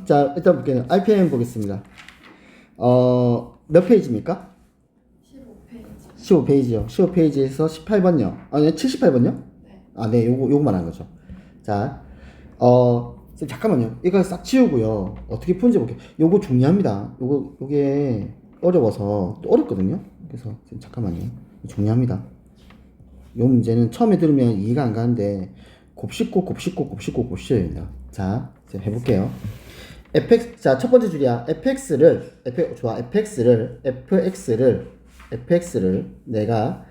자, 일단 볼게요. RPM 보겠습니다. 몇 페이지입니까? 15페이지. 15페이지요. 15페이지에서 18번요. 아니, 78번요? 네. 아, 네, 요거 말하는 거죠. 자, 선생님, 잠깐만요. 이거 싹 지우고요. 어떻게 푸는지 볼게요. 요거 중요합니다. 요게 어려워서, 또 어렵거든요. 그래서, 선생님, 잠깐만요. 중요합니다. 요 문제는 처음에 들으면 이해가 안 가는데, 곱씹어야 됩니다. 자, 이제 해볼게요. 자, 첫 번째 줄이야. fx를 내가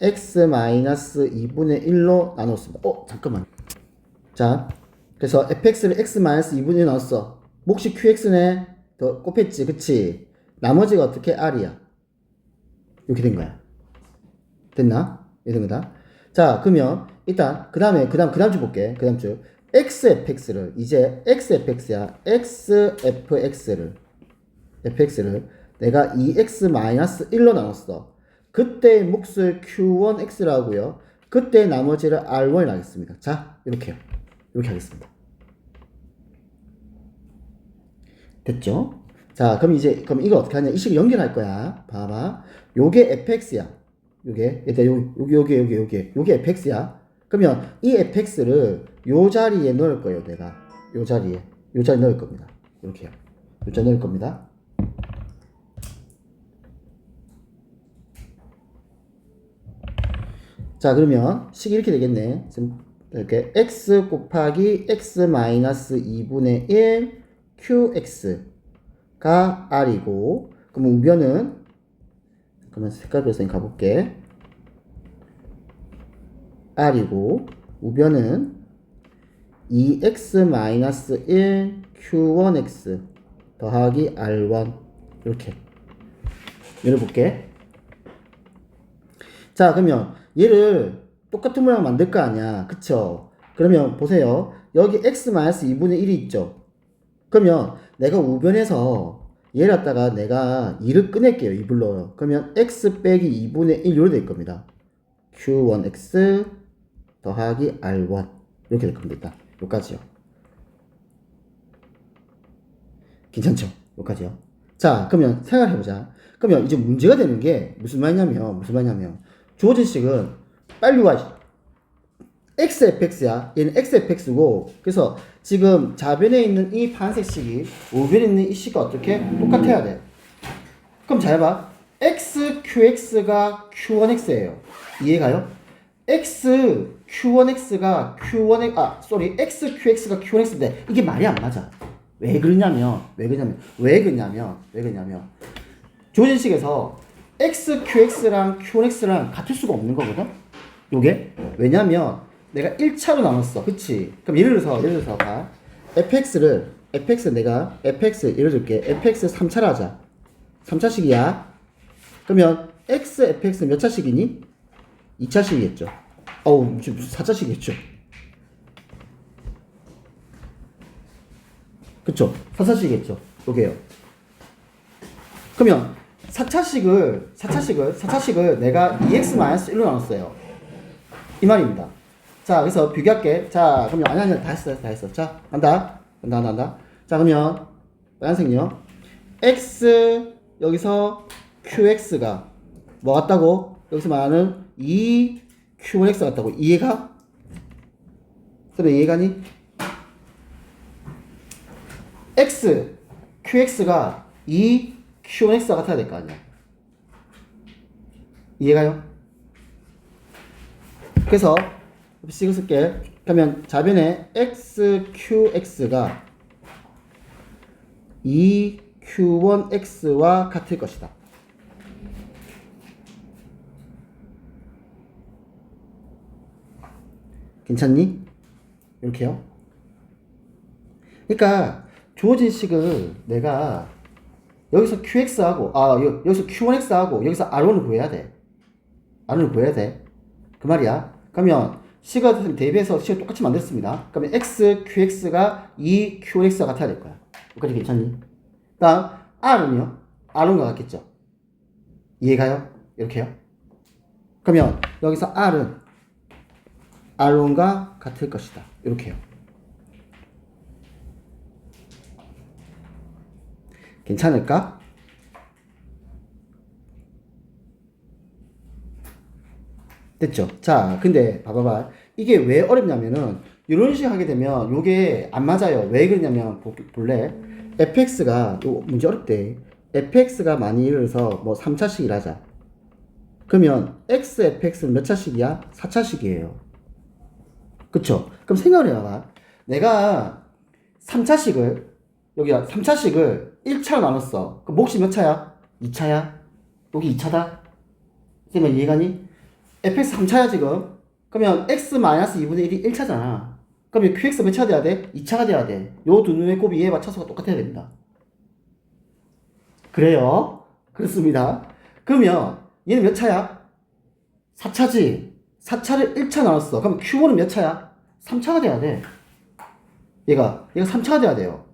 x-2분의 1로 나눴습니다. 잠깐만. 자, 그래서 fx를 x-2분의 1 나눴어. 몫이 qx네. 더 곱했지, 그치? 나머지가 어떻게 r이야? 이렇게 된 거야. 됐나? 이런 거다. 자, 그러면 일단 그 다음 주 볼게. 그 다음 주 xfx를 이제 xfx야. fx를 내가 2x-1로 나눴어. 그때 몫을 q1x라고요. 그때 나머지를 r1이 하겠습니다. 자, 이렇게요. 이렇게 하겠습니다. 됐죠? 자, 그럼 이거 어떻게 하냐? 이 식을 연결할 거야. 봐봐. 요게 fx야. 요게 일단 요게 fx야. 그러면 이 fx를 요 자리에 넣을 거예요. 내가 요 자리에 넣을 겁니다. 이렇게요. 요 자리에 넣을 겁니다. 자, 그러면 식이 이렇게 되겠네. 이렇게 x 곱하기 x-2분의 1 qx가 r이고, 그럼 우변은 잠깐만 색깔별로 가볼게. r이고 우변은 2x-1 q1x 더하기 r1 이렇게 열어볼게. 자, 그러면 얘를 똑같은 모양 만들 거 아니야, 그쵸? 그러면 보세요. 여기 x-2분의 1이 있죠. 그러면 내가 우변에서 얘를 갖다가 내가 2를 꺼낼게요. 2불러요. 그러면 x 빼기 2분의 1 이렇게 될 겁니다. q1x 더하기 r1 이렇게 될 겁니다. 여기까지요. 괜찮죠? 여기까지요. 자, 그러면 생각해보자. 그러면 이제 문제가 되는 게 무슨 말이냐면 주어진 식은 빨리 와. xfx야. 얘는 xfx고, 그래서 지금 좌변에 있는 이 파란색 식이 우변에 있는 이 식과 어떻게 똑같아야 돼. 그럼 잘 봐. xqx가 q1x예요. 이해가요? xq1x가 xqx가 q1x인데 이게 말이 안 맞아. 왜 그러냐면 조진식에서 xqx랑 q1x랑 같을 수가 없는 거거든. 요게 왜냐면 내가 1차로 나눴어, 그치? 그럼 예를 들어서 봐. fx 내가 fx 예를 들게. fx 3차로 하자. 3차식이야. 그러면 xfx 몇 차식이니? 2차식이겠죠. 무슨 4차식이겠죠. 그쵸? 4차식이겠죠. 요게요. 그러면 4차식을 내가 2x-1로 나눴어요. 이 말입니다. 자, 그래서 비교할게. 자, 그러면 아니 다 했어. 자, 간다. 자, 그러면 빨간색요. x 여기서 qx가 뭐 같다고? 여기서 말하는 2q1x 같다고. 이해가? 그래, 이해가니? qx가 2q1x가 같아야 될 거 아니야. 이해가요? 그래서 식을 쓸게. 그러면 좌변에 xqx가 2q1x와 같을 것이다. 괜찮니? 이렇게요. 그러니까 주어진 식을 내가 여기서 qx하고 여기서 q1x하고 여기서 r1을 구해야 돼. 그 말이야. 그러면 식을 대비해서 식을 똑같이 만들었습니다. 그러면 xqx가 2q1x가 같아야 될 거야. 여기까지 괜찮니? 다음 r은요? r은과 같겠죠. 이해가요? 이렇게요. 그러면 여기서 r은 r1과 같을 것이다. 이렇게요. 괜찮을까? 됐죠? 자, 근데 봐봐봐. 이게 왜 어렵냐면은 이런 식으로 하게 되면 요게 안 맞아요. 왜 그러냐면 볼래? fx가 요 문제 어렵대. fx가 만약 예를 들어서 뭐 3차식이라 하자. 그러면 x fx는 몇 차식이야? 4차식이에요. 그쵸? 그럼 생각을 해봐봐. 내가 3차식을 여기야 3차식을 1차로 나눴어. 그럼 몫이 몇 차야? 2차야? 여기 2차다? 쌤아 이해가니? fx 3차야 지금. 그러면 x-2분의 1이 1차잖아. 그러면 qx 몇 차가 돼야 돼? 2차가 돼야 돼. 요 두 놈의 곱이 얘와 차수가 똑같아야 됩니다. 그래요? 그렇습니다. 그러면 얘는 몇 차야? 4차지. 4차를 1차 나눴어. 그럼 q1은 몇 차야? 3차가 돼야 돼. 얘가 3차가 돼야 돼요.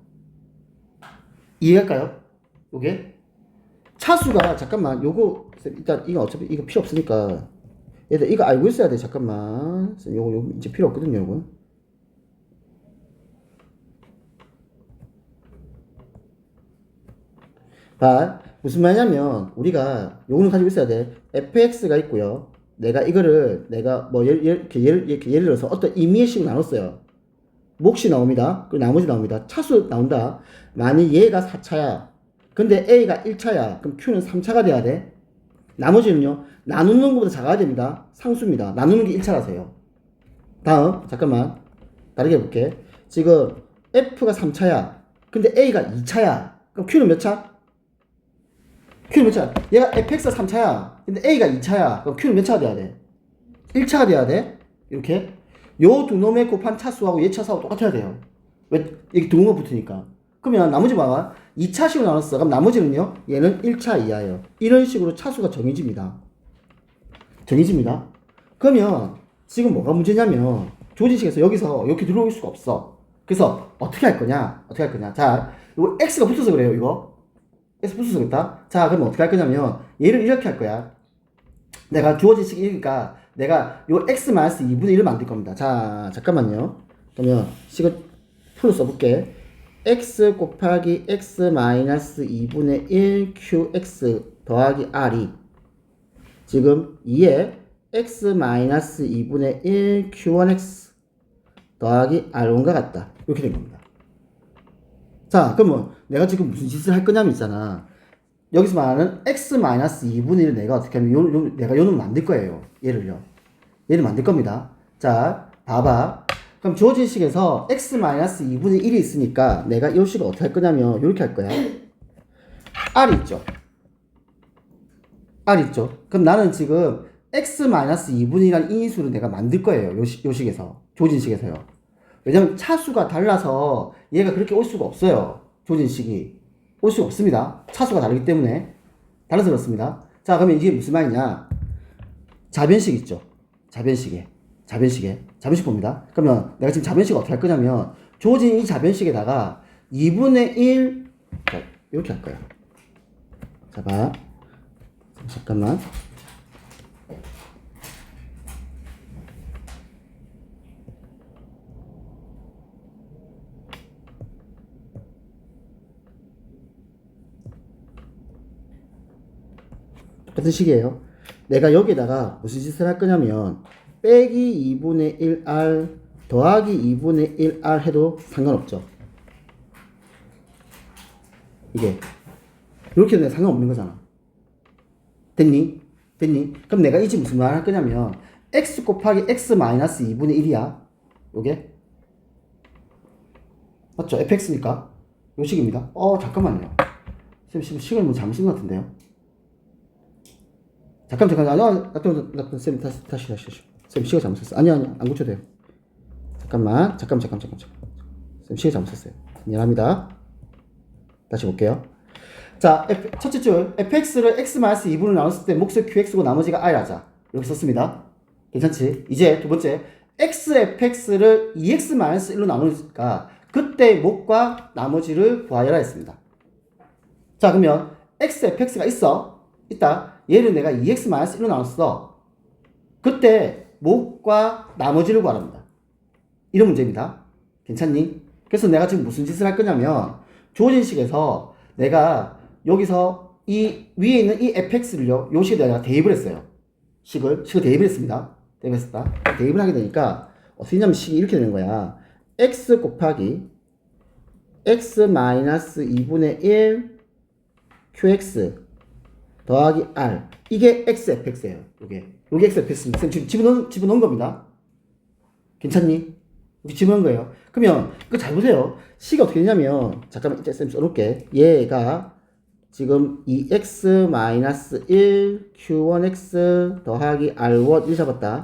이해할까요? 요게? 차수가, 잠깐만, 요거, 일단, 이거 어차피, 이거 필요 없으니까. 얘들, 이거 알고 있어야 돼. 잠깐만. 요거 이제 필요 없거든요, 요거. 봐. 무슨 말이냐면, 우리가, 요거는 가지고 있어야 돼. fx가 있고요. 내가 뭐, 예를 들어서 어떤 임의식으로 나눴어요. 몫이 나옵니다. 그리고 나머지 나옵니다. 차수 나온다. 만약 얘가 4차야. 근데 A가 1차야. 그럼 Q는 3차가 돼야 돼. 나머지는요. 나누는 것보다 작아야 됩니다. 상수입니다. 나누는 게 1차라서요. 다음 잠깐만. 다르게 해볼게. 지금 F가 3차야. 근데 A가 2차야. 그럼 Q는 몇 차? Q는 몇 차? 얘가 fx가 3차야. 근데 A가 2차야. 그럼 Q는 몇 차가 돼야 돼? 1차가 돼야 돼. 이렇게. 요 두 놈의 곱한 차수하고 얘 차수하고 똑같아야 돼요. 왜? 이게 두 놈가 붙으니까. 그러면 나머지 봐봐. 2차식으로 나눴어. 그럼 나머지는요? 얘는 1차 이하예요. 이런 식으로 차수가 정해집니다. 정해집니다. 그러면 지금 뭐가 문제냐면 조진식에서 여기서 이렇게 들어올 수가 없어. 그래서 어떻게 할 거냐? 어떻게 할 거냐? 자, 이거 x가 붙어서 그래요. 이거 x 붙어서 그랬다. 자, 그럼 어떻게 할 거냐면 얘를 이렇게 할 거야. 내가 주어진 식이니까 내가 요 x-2분의 1을 만들 겁니다. 자, 잠깐만요. 그러면 식을 풀로 써볼게. x 곱하기 x-2분의 1 qx 더하기 r이 지금 2에 x-2분의 1 q1x 더하기 r1과 같다. 이렇게 된 겁니다. 자, 그러면 내가 지금 무슨 짓을 할 거냐면 있잖아. 여기서 말하는 x-2분의 1을 내가 어떻게 하면 내가 요놈을 만들 거예요. 얘를 만들 겁니다. 자, 봐봐. 그럼 주어진 식에서 x-2분의 1이 있으니까 내가 이 식을 어떻게 할 거냐면 이렇게 할 거야. r이 있죠. r 있죠. 그럼 나는 지금 x-2분의 1이라는 인수를 내가 만들 거예요. 요 식에서. 주어진 식에서요. 왜냐면 차수가 달라서 얘가 그렇게 올 수가 없어요. 주어진 식이. 올 수가 없습니다. 차수가 다르기 때문에. 달라서 그렇습니다. 자, 그러면 이게 무슨 말이냐. 자변식 있죠. 자변식 봅니다. 그러면 내가 지금 자변식을 어떻게 할 거냐면 주어진 이 자변식에다가 2분의 1 이렇게 할 거야. 자, 봐. 잠깐만. 똑같은 식이에요. 내가 여기에다가 무슨 짓을 할 거냐면 빼기 2분의 1r 더하기 2분의 1r 해도 상관없죠. 이게 이렇게 되면 상관없는 거잖아. 됐니? 그럼 내가 이제 무슨 말 할 거냐면 x 곱하기 x-2분의 1이야. 요게 맞죠? fx니까 요 식입니다. 잠깐만요. 쌤 식을 뭐 잘못 쓴 것 같은데요. 잠깐 쌤 다시 쌤 시간 잘못 썼어. 아니야 안 고쳐도 돼요. 잠깐 쌤 시간 잘못 썼어요. 미안합니다. 다시 볼게요. 자, 첫째 줄 fx를 x-2분을 나눴을 때 몫을 qx고 나머지가 r 하자. 이렇게 썼습니다. 괜찮지? 이제 두 번째 x-fx를 2x-1로 나누니까 그때 몫과 나머지를 구하여라 했습니다. 자, 그러면 x-fx가 있다. 얘를 내가 2x-1로 나눴어. 그때 몫과 나머지를 구하랍니다. 이런 문제입니다. 괜찮니? 그래서 내가 지금 무슨 짓을 할 거냐면 주어진 식에서 내가 여기서 이 위에 있는 이 fx를요, 요 식에 내가 대입을 했어요. 식을 대입을 했습니다. 대입을 하게 되니까 어떻게 되냐면 식이 이렇게 되는 거야. x 곱하기 x 마이너스 2분의 1 qx 더하기 r. 이게 x fx예요. 요게 x fx입니다. 지금 집어넣은 겁니다. 괜찮니? 이렇게 집어넣은 거예요. 그러면 이거 잘 보세요. 식이 어떻게 되냐면, 잠깐만 이제 쌤 써놓을게. 얘가 지금 2x 마이너스 1 q1x 더하기 r1 이 잡았다.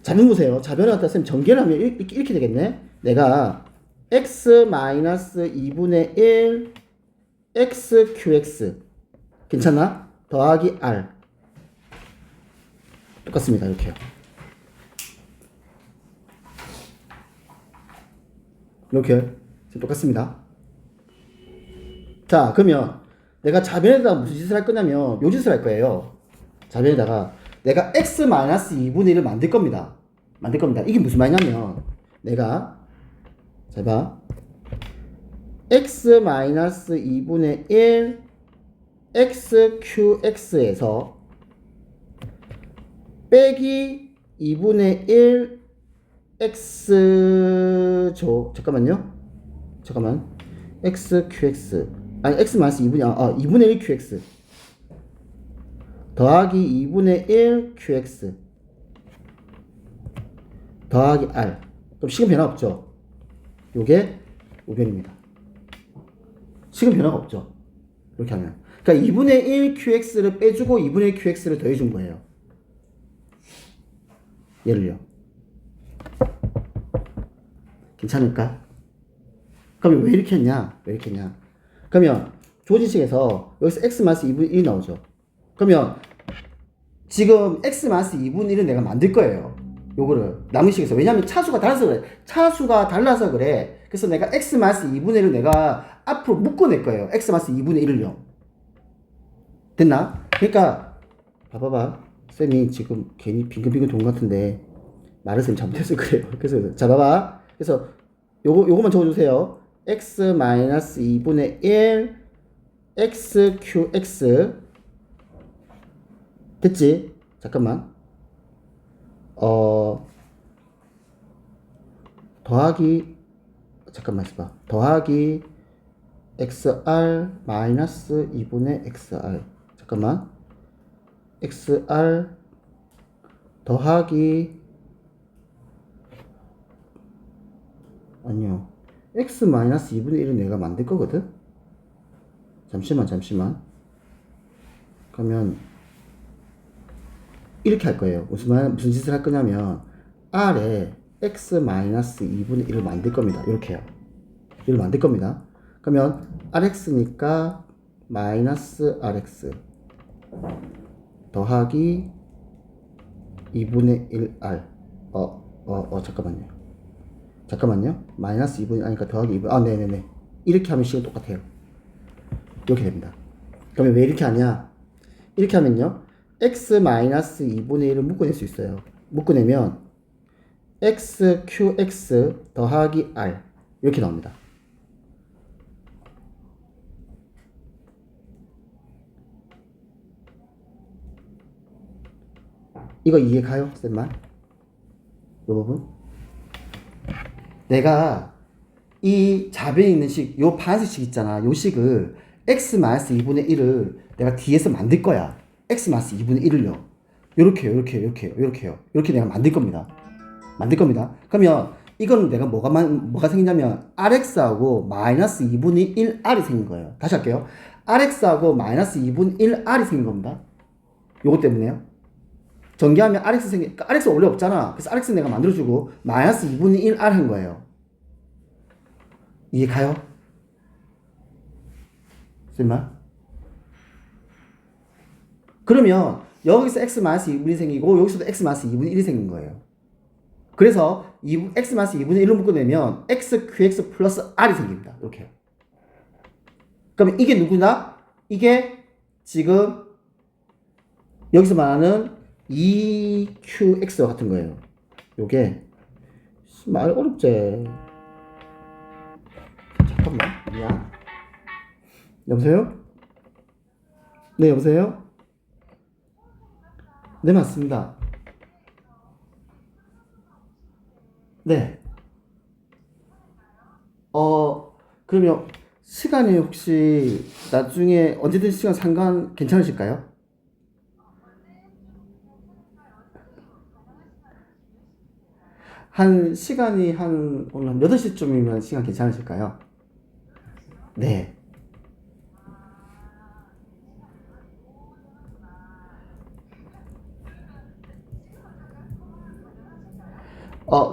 잡는 보세요. 자변을 갖다 쌤 전개를 하면 이렇게 되겠네. 내가 x 마이너스 2분의 1 x qx 괜찮나? 더하기 r 똑같습니다. 이렇게요. 이렇게 똑같습니다. 자, 그러면 내가 자변에다가 무슨 짓을 할 거냐면 요 짓을 할 거예요. 자변에다가 내가 x-2분의 1을 만들 겁니다. 이게 무슨 말이냐면 내가 잘 봐. x-2분의 1 xqx에서 빼기 2분의 1 x죠. 잠깐만. xqx 아니 x-2분의 1 qx 더하기 2분의 1 qx 더하기 r. 그럼 식은 변화 없죠. 요게 우변입니다. 식은 변화가 없죠. 이렇게 하면. 그러니까 2분의 1 qx를 빼주고 2분의 1 qx를 더해준 거예요. 얘를요. 괜찮을까? 그러면 왜 이렇게 했냐? 그러면 조진식에서 여기서 x-2분의 1이 나오죠. 그러면 지금 x-2분의 1은 내가 만들 거예요. 요거를 남은 식에서. 왜냐면 차수가 달라서 그래. 그래서 내가 x-2분의 1을 내가 앞으로 묶어낼 거예요. x-2분의 1을요. 됐나? 그러니까 봐봐. 쌤이 지금 괜히 빙글빙글 돈 같은데 말을 쌤 잘못해서 그래요. 그래서 자 봐봐. 그래서 요거만 적어주세요. x-2분의 1 xqx 됐지? 잠깐만. 더하기 잠깐만 있어봐. 더하기 xr 마이너스 2분의 xr 잠깐만. xr 더하기 아니요. x 마이너스 2분의 1은 내가 만들 거거든? 잠시만. 그러면 이렇게 할 거예요. 무슨 짓을 할 거냐면 r에 x 마이너스 2분의 1을 만들 겁니다. 이렇게요. 이걸 만들 겁니다. 그러면 rx니까 마이너스 rx 더하기 2분의 1r 잠깐만요. 마이너스 2분의 아니까 더하기 2분 네네네. 이렇게 하면 식은 똑같아요. 이렇게 됩니다. 그러면 왜 이렇게 하냐? 이렇게 하면요. x 마이너스 2분의 1을 묶어낼 수 있어요. 묶어내면 xqx 더하기 r 이렇게 나옵니다. 이거 이해 가요? 쌤만? 이 부분? 내가 이 좌변에 있는 식, 요 파란색 식 있잖아. 요 식을 x-2분의 1을 내가 뒤에서 만들 거야. x-2분의 1을요. 요렇게요. 이렇게 내가 만들 겁니다. 그러면 이거는 내가 뭐가 생기냐면 rx하고 마이너스 2분의 1r이 생긴 거예요. 다시 할게요. rx하고 마이너스 2분의 1r이 생긴 겁니다. 요거 때문에요. 전개하면 그러니까 rx 원래 없잖아. 그래서 rx 내가 만들어주고 마이너스 2분의 1r 한 거예요. 이해 가요? 쓸만? 그러면 여기서 x-2분의 1이 생기고 여기서도 x-2분의 1이 생긴 거예요. 그래서 x-2분의 1로 묶어내면 xqx 플러스 r이 생깁니다. 이렇게요. 그러면 이게 누구나? 이게 지금 여기서 말하는 2qx와 같은 거예요. 요게 말 어렵지? 잠깐만. 여보세요? 네, 여보세요? 네, 맞습니다. 네. 그러면 시간이 혹시 나중에 언제든 시간 상관 괜찮으실까요? 한 시간이 한 오늘 한 8시쯤이면 시간 괜찮으실까요? 네.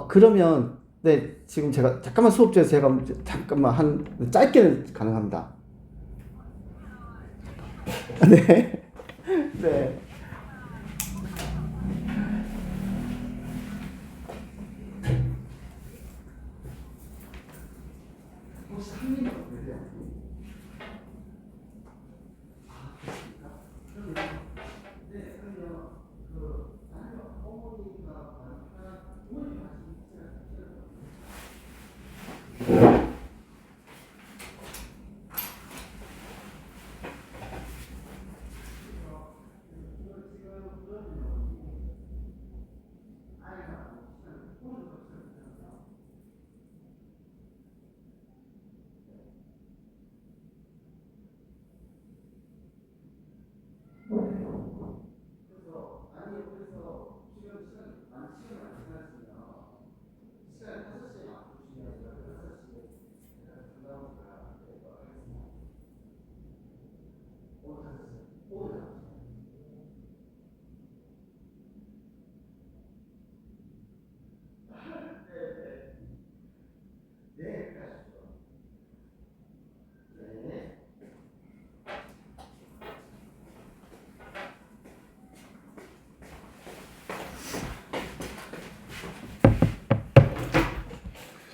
그러면 네, 지금 제가 잠깐만 수업 중에서 제가 잠깐만 한 짧게는 가능합니다. 네. 네. 혹시 한 minute 어떻게 돼요?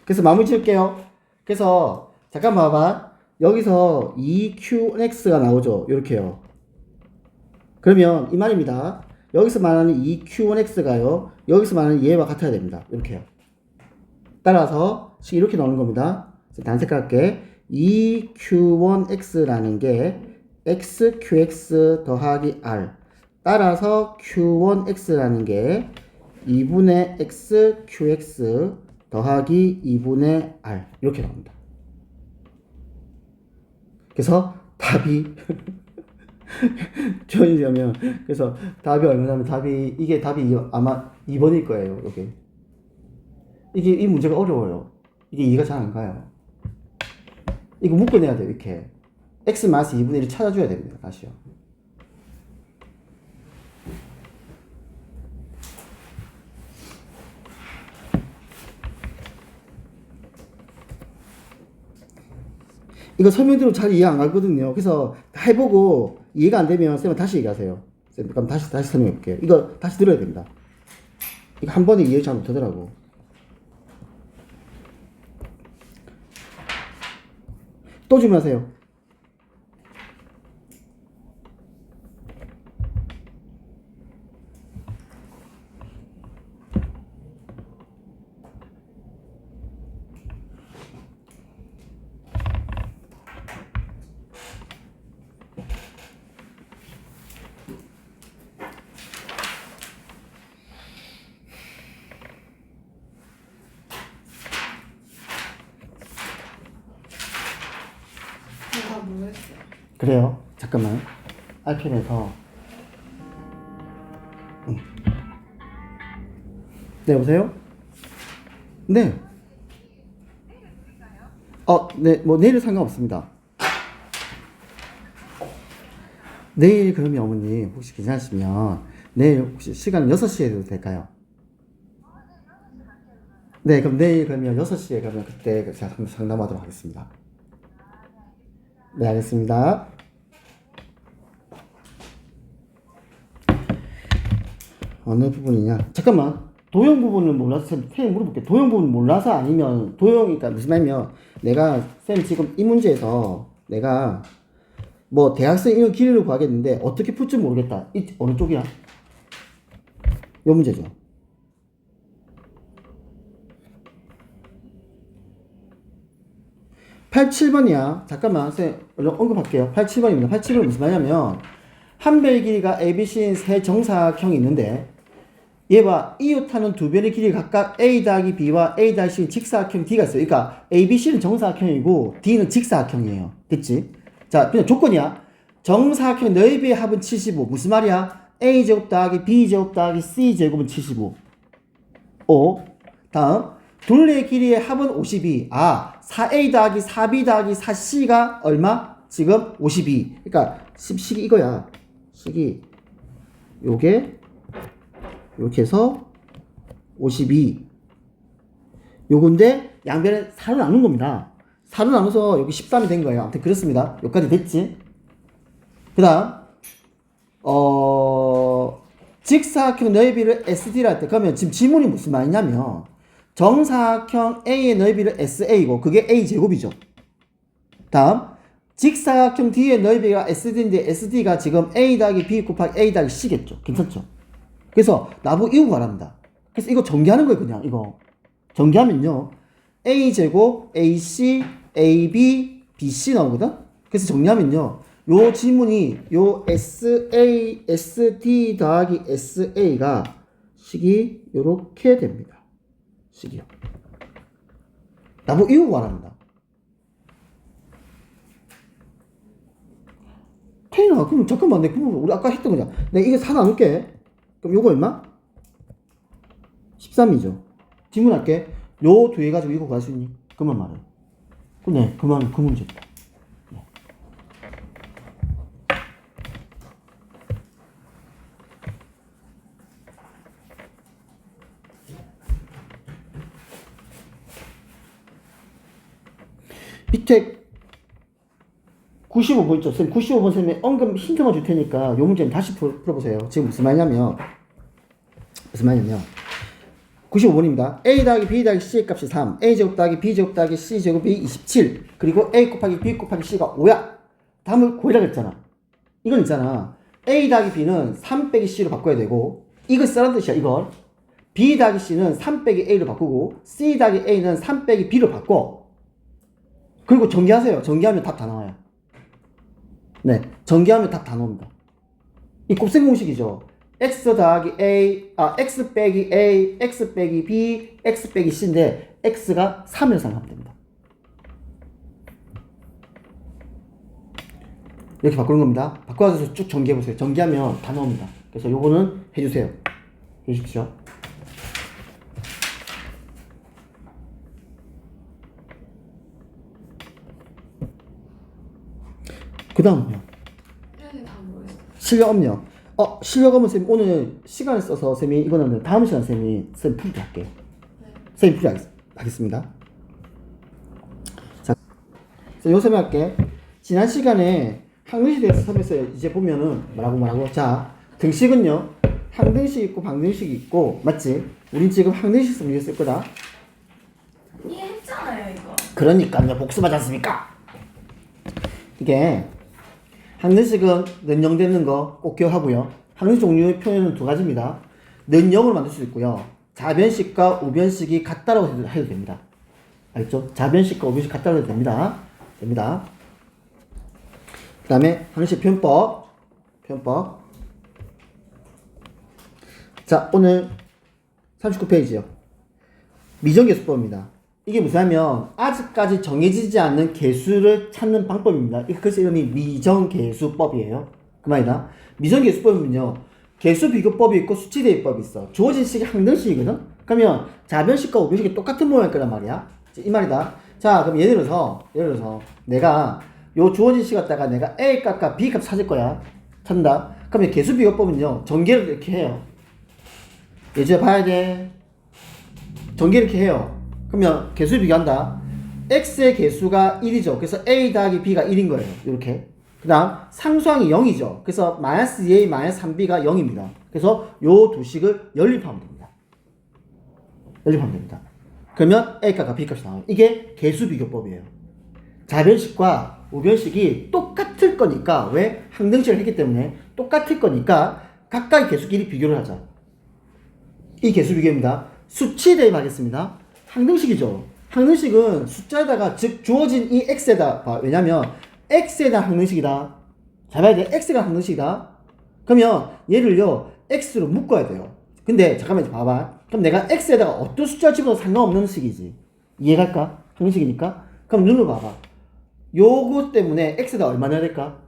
그래서 마무리 지을게요. 그래서 잠깐 봐봐. 여기서 EQNX가 나오죠. 이렇게요. 그러면 이 말입니다. 여기서 말하는 EQNX가요. 여기서 말하는 얘와 같아야 됩니다. 이렇게요. 따라서 이렇게 나오는 겁니다. 단색할게. EQ1X라는 게 XQX 더하기 R. 따라서 Q1X라는 게 2분의 XQX 더하기 2분의 R. 이렇게 나옵니다. 그래서 답이 표현이라면 그래서 답이 얼마냐면 이게 답이 아마 2번일 거예요. 이게 이 문제가 어려워요. 이게 이해가 잘 안 가요. 이거 묶어내야 돼요. 이렇게 x 마이너스 2분의 1을 찾아줘야 됩니다. 다시요. 이거 설명대로 잘 이해 안 가거든요. 그래서 다 해보고 이해가 안 되면 쌤은 다시 얘기하세요. 쌤 그럼 다시 설명해 볼게요. 이거 다시 들어야 됩니다. 이거 한 번에 이해 잘 못하더라고. 또 주문하세요. 다 모르겠어요. 그래요. 잠깐만. 알펜에서 네, 여보세요? 네. 네, 뭐 내일은 상관없습니다. 내일 그러면 어머니 혹시 괜찮으시면 내일 혹시 시간 6시에 해도 될까요? 네, 그럼 내일 그러면 6시에 그러면 그때 제가 한번 상담하도록 하겠습니다. 네, 알겠습니다. 어느 부분이냐? 잠깐만. 도형 부분을 몰라서 쌤 물어볼게. 도형 부분 몰라서 아니면 도형이니까 무슨 말이면 내가 쌤 지금 이 문제에서 내가 뭐 대학생 이런 길이를 구하겠는데 어떻게 풀지 모르겠다. 어느 쪽이야? 요 문제죠. 87번이야. 잠깐만, 선생님, 언급할게요. 87번입니다. 87번은 무슨 말이냐면, 한 변의 길이가 ABC인 세 정사각형이 있는데, 얘 봐, 이웃하는 두 변의 길이 각각 A 더하기 B와 A 더하기 C인 직사각형 D가 있어요. 그러니까 ABC는 정사각형이고, D는 직사각형이에요. 됐지? 자, 그냥 조건이야. 정사각형 너희비의 합은 75. 무슨 말이야? A제곱 더하기 B제곱 더하기 C제곱은 75. 다음. 둘레의 길이의 합은 52. 4A 더하기 4B 더하기 4C가 얼마? 지금 52. 그러니까 식이 이거야. 식이 요게 이렇게 해서 52. 요건데 양변에 4로 나눈 겁니다. 4로 나눠서 여기 13이 된 거예요. 아무튼 그렇습니다. 여기까지 됐지? 그 다음 직사각형 너비를 SD라 할 때 그러면 지금 지문이 무슨 말이냐면 정사각형 A의 너비를 SA고 그게 A제곱이죠. 다음 직사각형 D의 너비가 SD인데 SD가 지금 A 더하기 B 곱하기 A 더하기 C겠죠. 괜찮죠? 그래서 나보고 이거 말합니다. 그래서 이거 전개하는 거예요. 그냥 이거 전개하면요 A제곱 AC AB BC 나오거든. 그래서 정리하면요 요 지문이 요 SA SD 더하기 SA가 식이 요렇게 됩니다. 식이요. 나보고 이거 말합니다. 태인아 그럼 잠깐만 그럼 우리 아까 했던 거잖아. 내가 이거 4 나눌게. 그럼 요거 얼마? 13이죠. 질문할게. 요 두 개 가지고 이거 구할 수 있니? 그만 말해. 네, 그 문제입니다. 네. 밑에 95번 있죠? 쌤 95번 쌤이 언급 힌트만 줄 테니까 요 문제는 다시 풀어보세요. 지금 무슨 말이냐면 95번입니다. A 더하기 B 더하기 C의 값이 3, A제곱 더하기 B제곱 더하기 C제곱이 27, 그리고 A 곱하기 B 곱하기 C가 5야. 답을 구해라 했잖아. 이건 있잖아. A 더하기 B는 3 빼기 C로 바꿔야 되고, 이걸 쓰라는 뜻이야, 이걸. B 더하기 C는 3 빼기 A로 바꾸고, C 더하기 A는 3 빼기 B로 바꿔. 그리고 전개하세요. 전개하면 답 다 나와요. 네, 전개하면 답 다 나옵니다. 이 곱셈 공식이죠. x 더하기 x 빼기 a, x 빼기 b, x 빼기 c인데 x가 3을 생각하면 됩니다. 이렇게 바꾸는 겁니다. 바꿔서 쭉 전개해보세요. 전개하면 다 나옵니다. 그래서 요거는 해주세요. 해주십시오. 그 다음은요. 실력 업력. 실력 업무 쌤 오늘 시간을 써서 쌤이 이거는 다음 시간 쌤 풀이 할게요. 쌤이 풀이 하겠습니다. 자, 요 쌤이 할게. 지난 시간에 항등식에 대해서 설명했어요. 이제 보면은 뭐라고. 자, 등식은요. 항등식 있고 방등식 있고 맞지? 우린 지금 항등식 쓰면 이거 쓸 거다. 이해했잖아요 이거. 그러니까요. 복습하지 않습니까? 이게 항등식은 는영되는 거 꼭 기억하고요. 항등식 종류의 표현은 두 가지입니다. 는영으로 만들 수 있고요. 자변식과 우변식이 같다라고 해도 됩니다. 알겠죠? 자변식과 우변식 같다고 해도 됩니다. 그 다음에 항등식 표현법. 자, 오늘 39페이지요. 미정계수법입니다. 이게 무엇이냐면 아직까지 정해지지 않는 계수를 찾는 방법입니다. 그래서 이름이 미정계수법이에요. 그 말이다. 미정계수법은요. 계수비교법이 있고 수치대입법이 있어. 주어진 식이 항등식이거든. 그러면 자변식과 우변식이 똑같은 모양일 거란 말이야. 이 말이다. 자, 그럼 예를 들어서 내가 요 주어진 식 갖다가 내가 A 값과 B 값 찾을 거야. 찾는다. 그러면 계수비교법은요. 전개를 이렇게 해요. 예전에 봐야 돼. 전개를 이렇게 해요. 그러면 개수 비교한다. x의 개수가 1이죠. 그래서 a 더하기 b가 1인 거예요. 이렇게. 그 다음 상수항이 0이죠. 그래서 마이너스 2a 마이너스 3b가 0입니다. 그래서 요 두 식을 연립하면 됩니다. 그러면 a 값과 b 값이 나와요. 이게 개수 비교법이에요. 자변식과 우변식이 똑같을 거니까 왜? 항등식을 했기 때문에 똑같을 거니까 각각의 개수끼리 비교를 하자. 이 개수 비교입니다. 수치 대입하겠습니다. 항등식이죠. 항등식은 숫자에다가 즉 주어진 이 x에다 봐. 왜냐면 x에 대한 항등식이다. 잘 봐야 돼. x가 항등식이다. 그러면 얘를요 x로 묶어야 돼요. 근데 잠깐만 봐봐. 그럼 내가 x에다가 어떤 숫자 집어도 상관없는 식이지. 이해갈까? 항등식이니까. 그럼 눈을 봐봐. 요거 때문에 x에다 얼마 넣어야 될까?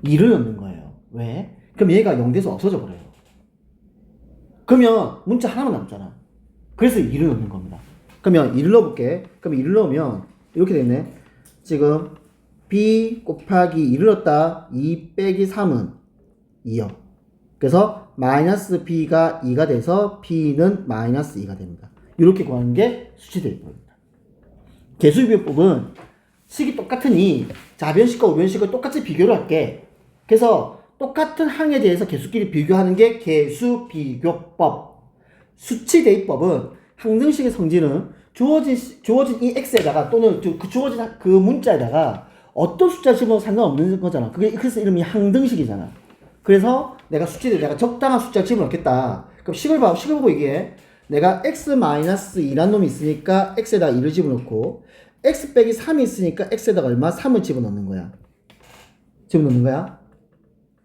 2를 넣는 거예요. 왜? 그럼 얘가 0돼서 없어져 버려요. 그러면 문자 하나만 남잖아. 그래서 2를 넣는 겁니다. 그러면 2를 넣어볼게. 그럼 2를 넣으면 이렇게 되네. 지금 b 곱하기 2를 넣었다. 2 빼기 3은 2요. 그래서 마이너스 b가 2가 돼서 b는 마이너스 2가 됩니다. 이렇게 구하는 게 수치대입법입니다. 개수비교법은 식이 똑같으니 좌변식과 우변식을 똑같이 비교를 할게. 그래서 똑같은 항에 대해서 개수끼리 비교하는 게 개수비교법. 수치대입법은 항등식의 성질은 주어진 이 x에다가 또는 주어진 그 문자에다가 어떤 숫자 집어도 상관없는 거잖아. 그래서 이름이 항등식이잖아. 그래서 내가 내가 적당한 숫자 집어넣겠다. 그럼 식을 보고 얘기해. 내가 x-2란 놈이 있으니까 x에다 2를 집어넣고 x 빼기 3이 있으니까 x에다가 얼마? 3을 집어넣는 거야. 집어넣는 거야.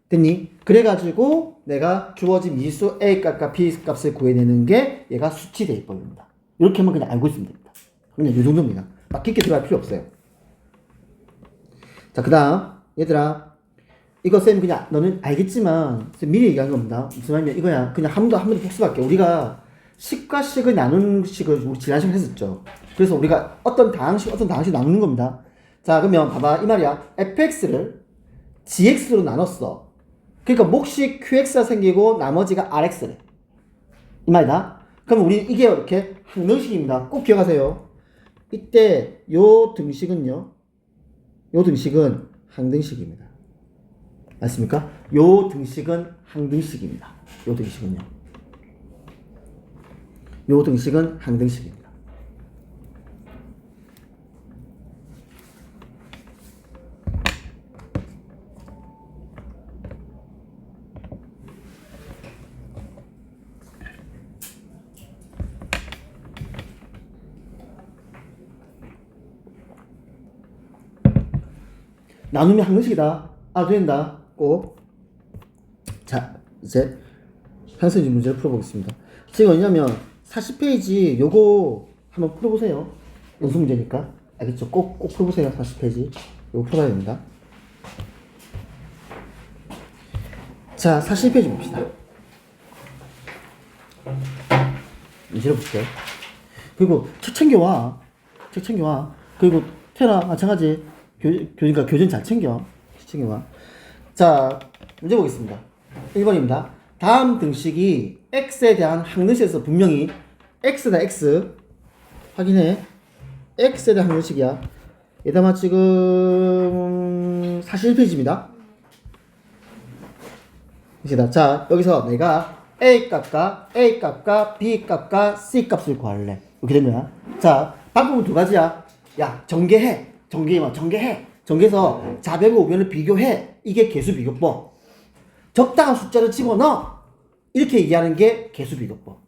됐니? 그래가지고 내가 주어진 미수 a 값과 b 값을 구해내는 게 얘가 수치대입법입니다. 이렇게 하면 그냥 알고 있으면 됩니다. 그냥 이 정도입니다. 막 깊게 들어갈 필요 없어요. 자, 그 다음 얘들아 이거 쌤 그냥 너는 알겠지만 쌤 미리 얘기한 겁니다. 무슨 말이냐면 이거야. 그냥 한 번 더 복습할게. 우리가 식과 식을 나누는 식을 우리 지난 시간에 했었죠. 그래서 우리가 어떤 다항식 나누는 겁니다. 자, 그러면 봐봐. 이 말이야. fx를 gx로 나눴어. 그러니까 몫이 qx가 생기고 나머지가 rx래. 이 말이다. 그럼 우리 이게 이렇게 항등식입니다. 꼭 기억하세요. 이때 요 등식은 항등식입니다. 맞습니까? 요 등식은 항등식입니다. 요 등식은 항등식입니다. 나누면 항등식이다. 아, 된다. 꼭. 자, 이제 항등식 문제를 풀어보겠습니다. 지금 왜냐면 40페이지 요거 한번 풀어보세요. 연습 문제니까. 알겠죠? 꼭 풀어보세요. 40페이지. 요거 풀어야 됩니다. 자, 40페이지 봅시다. 문제를 볼게요. 그리고 책 챙겨와. 그리고 태연아, 마찬가지. 교진 잘 챙겨와. 자, 문제 보겠습니다. 1번입니다. 다음 등식이 x에 대한 항등식에서 분명히 x다 x 확인해. x에 대한 항등식이야. 얘다마 지금 41페이지입니다. 자, 여기서 내가 a 값과 b 값과 c 값을 구할래. 이렇게 된 거야. 자, 방법은 두 가지야. 야, 전개해. 전개해서 좌변과 우변을 비교해. 이게 개수비교법. 적당한 숫자를 집어넣어. 이렇게 얘기하는 게 개수비교법.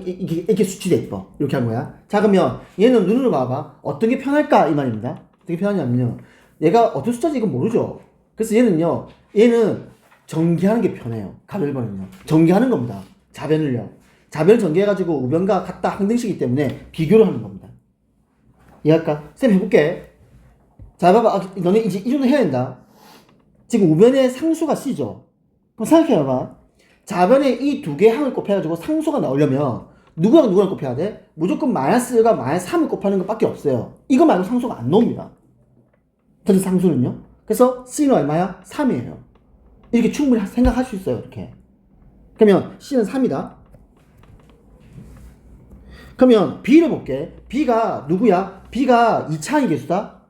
이게 수치대입법. 이렇게 한 거야. 자, 그러면 얘는 눈으로 봐봐. 어떤 게 편할까? 이 말입니다. 어떻게 편하냐면요. 얘가 어떤 숫자인지 이건 모르죠. 그래서 얘는 전개하는 게 편해요. 값 1번은요. 전개하는 겁니다. 좌변을요. 좌변을 전개해가지고 우변과 같다 항등식이기 때문에 비교를 하는 겁니다. 이해할까? 쌤 해볼게. 자, 봐봐. 너네 이제 이 정도 해야 된다. 지금 우변에 상수가 C죠. 그럼 생각해봐봐. 좌변에 이 두 개의 항을 곱해가지고 상수가 나오려면 누구랑 곱해야 돼? 무조건 마이너스 1과 마이너스 3을 곱하는 것밖에 없어요. 이거 말고 상수가 안 나옵니다. 그래서 상수는요. 그래서 C는 얼마야? 3이에요. 이렇게 충분히 생각할 수 있어요. 이렇게. 그러면 C는 3이다. 그러면 B를 볼게. B가 누구야? B가 2차항의 개수다.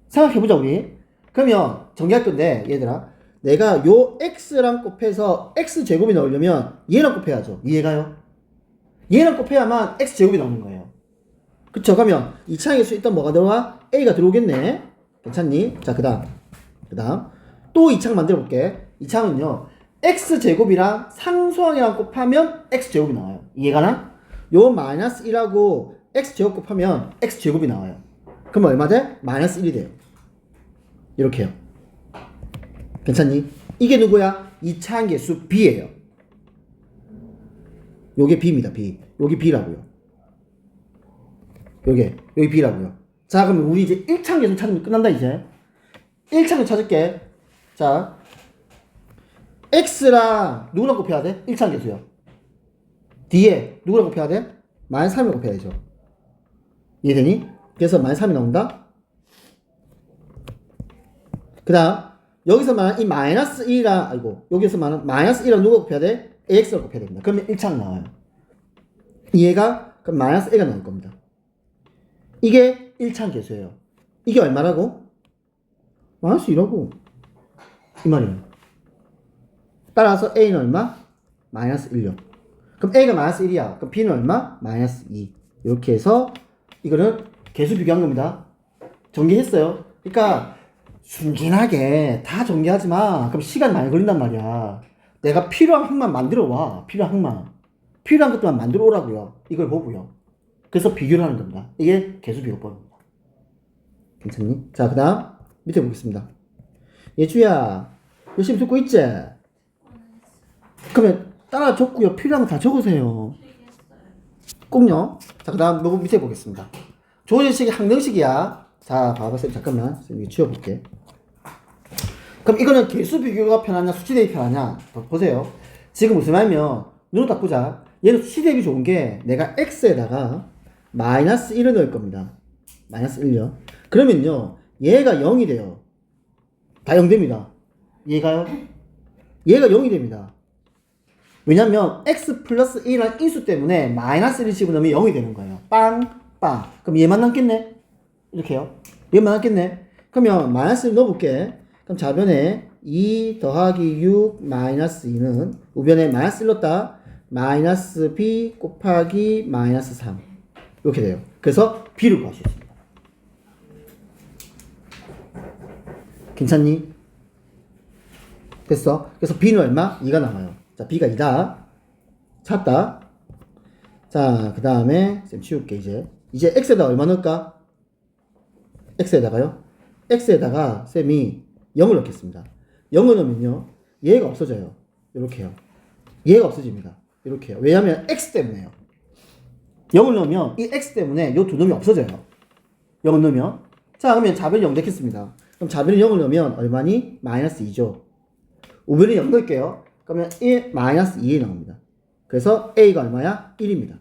생각해보자 우리. 그러면 정리할 건데 얘들아, 내가 요 x랑 곱해서 x제곱이 나오려면 얘랑 곱해야죠. 이해가요? 얘랑 곱해야만 x제곱이 나오는 거예요. 그쵸? 그러면 2차항의 개수 일단 뭐가 들어와? a가 들어오겠네. 괜찮니? 자, 그 다음 또 2차항 만들어 볼게. 2차항은요 x제곱이랑 상수항이랑 곱하면 x제곱이 나와요. 이해가나? 요 마이너스 1하고 x제곱 곱하면 x제곱이 나와요. 그럼 얼마 돼? 마이너스 1이 돼요. 이렇게요. 괜찮니? 이게 누구야? 2차함계수 b예요. 요게 b입니다. b. 요게 b라고요. 여기 b라고요. 자, 그럼 우리 이제 1차함계수 찾으면 끝난다 이제. 1차함계수 찾을게. 자, x랑 누구랑 곱해야 돼? 1차함계수요. 뒤에 누구랑 곱해야 돼? 마이너스 3이랑 곱해야죠. 이해되니? 그래서 마이너스 3이 나온다. 그 다음 여기서 말하는 이 마이너스 1이랑 아이고 여기서 말하는 마이너스 1이랑 누가 곱해야 돼? ax랑 곱해야 됩니다. 그러면 1창 나와요. 얘가 그럼 마이너스 1가 나올 겁니다. 이게 1창 계수예요. 이게 얼마라고? 마이너스 2라고 이 말이에요. 따라서 a는 얼마? 마이너스 1요. 그럼 a가 마이너스 1이야. 그럼 b는 얼마? 마이너스 2. 이렇게 해서 이거는 계수 비교한 겁니다. 전개했어요. 그러니까 순진하게 다 전개하지 마. 그럼 시간 많이 걸린단 말이야. 내가 필요한 항만 만들어 와. 필요한 항만. 필요한 것들만 만들어 오라고요. 이걸 보고요. 그래서 비교를 하는 겁니다. 이게 계수 비교법입니다. 괜찮니? 자, 그 다음 밑에 보겠습니다. 예주야, 열심히 듣고 있지? 그러면 따라 적고요. 필요한 거 다 적으세요. 꼭요. 자, 그 다음 요거 밑에 보겠습니다. 조현식이 항등식이야. 자, 봐봐, 쌤, 잠깐만. 쌤, 이거 지워볼게. 그럼 이거는 개수 비교가 편하냐, 수치 대비 편하냐? 보세요. 지금 무슨 말이면, 눈을 딱 보자. 얘는 수치 대비 좋은 게, 내가 x에다가 마이너스 1을 넣을 겁니다. 마이너스 1요. 그러면요, 얘가 0이 돼요. 다 0 됩니다. 얘가요? 얘가 0이 됩니다. 왜냐면, x 플러스 1이라는 인수 때문에 마이너스 1을 집어넣으면 0이 되는 거예요. 빵, 빵. 그럼 얘만 남겠네? 이렇게요. 얘만 남겠네? 그러면 마이너스 1 넣어볼게. 그럼 좌변에 2 더하기 6 마이너스 2는 우변에 마이너스 1 넣었다. 마이너스 b 곱하기 마이너스 3 이렇게 돼요. 그래서 b를 구할 수 있습니다. 괜찮니? 됐어. 그래서 b는 얼마? 2가 나와요. 자, b가 2다. 찾다. 자, 그 다음에 쌤 치울게 이제 x에다 얼마 넣을까? x에다가요. x에다가 쌤이 0을 넣겠습니다. 0을 넣으면요. 얘가 없어져요. 이렇게요. 얘가 없어집니다. 이렇게요. 왜냐하면 x 때문에요. 0을 넣으면 이 x 때문에 이 두 놈이 없어져요. 0을 넣으면. 자, 그러면 좌변이 0 되겠습니다. 그럼 좌변이 0을 넣으면 얼마니? 마이너스 2죠. 우변이 0 넣을게요. 그러면 1 마이너스 2에 나옵니다. 그래서 a가 얼마야? 1입니다.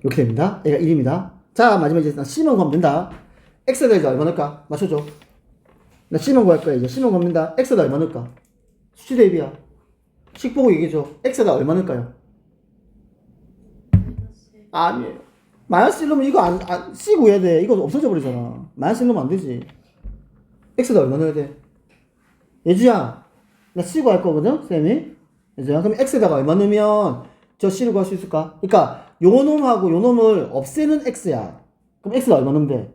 이렇게 됩니다. a가 1입니다. 자, 마지막에 이제 c만 구하면 된다. x에다 이제 얼마 넣을까? 맞춰줘. 나 c만 구할 거야. 이제 c만 구하면 된다. x에다 얼마 넣을까? 수치 대비야. 식 보고 얘기해줘. x에다 얼마 넣을까요? 아니에요. 마이너스 1 넣으면 이거 c 구해야 돼. 이거 없어져 버리잖아. 마이너스 1 넣으면 안 되지. x에다 얼마 넣어야 돼? 예주야, 나 c 구할 거거든? 쌤이. 예주야, 그럼 x에다가 얼마 넣으면 저 c를 구할 수 있을까? 그러니까 요 놈하고 요 놈을 없애는 x야. 그럼 x가 얼마 넣으면 돼?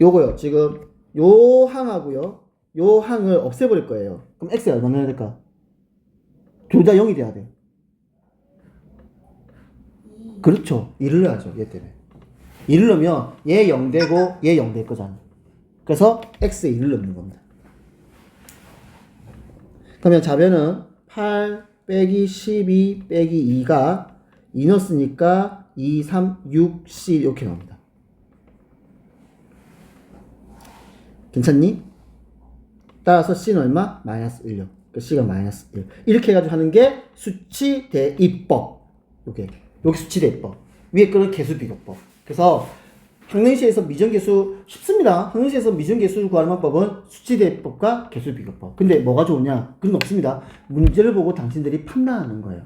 요거요. 지금 요 항하고요. 요 항을 없애버릴 거예요. 그럼 x에 얼마 넣어야 될까? 둘 다 0이 돼야 돼. 그렇죠. 2를 넣어야죠. 얘 때문에. 2를 넣으면 얘 0 되고 얘 0 될 거잖아. 그래서 x에 2를 넣는 겁니다. 그러면 좌변은 8 빼기 12 빼기 2가 2 넣었으니까 2, 3, 6, C 이렇게 나옵니다. 괜찮니? 따라서 C는 얼마? 마이너스 1요. 그 C가 마이너스 1. 이렇게 해가지고 하는 게 수치 대입법. 요게 수치 대입법. 위에 거는 계수 비교법. 그래서 항등식에서 미정계수 쉽습니다. 항등식에서 미정계수를 구하는 방법은 수치 대입법과 계수 비교법. 근데 뭐가 좋으냐? 그런 거 없습니다. 문제를 보고 당신들이 판단하는 거예요.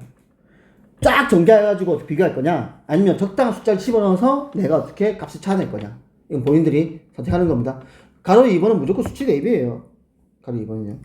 쫙 전개해가지고 어떻게 비교할 거냐? 아니면 적당한 숫자를 집어넣어서 내가 어떻게 값을 찾아낼 거냐? 이건 본인들이 선택하는 겁니다. 가로 2번은 무조건 수치 대입이에요. 가로 2번은요.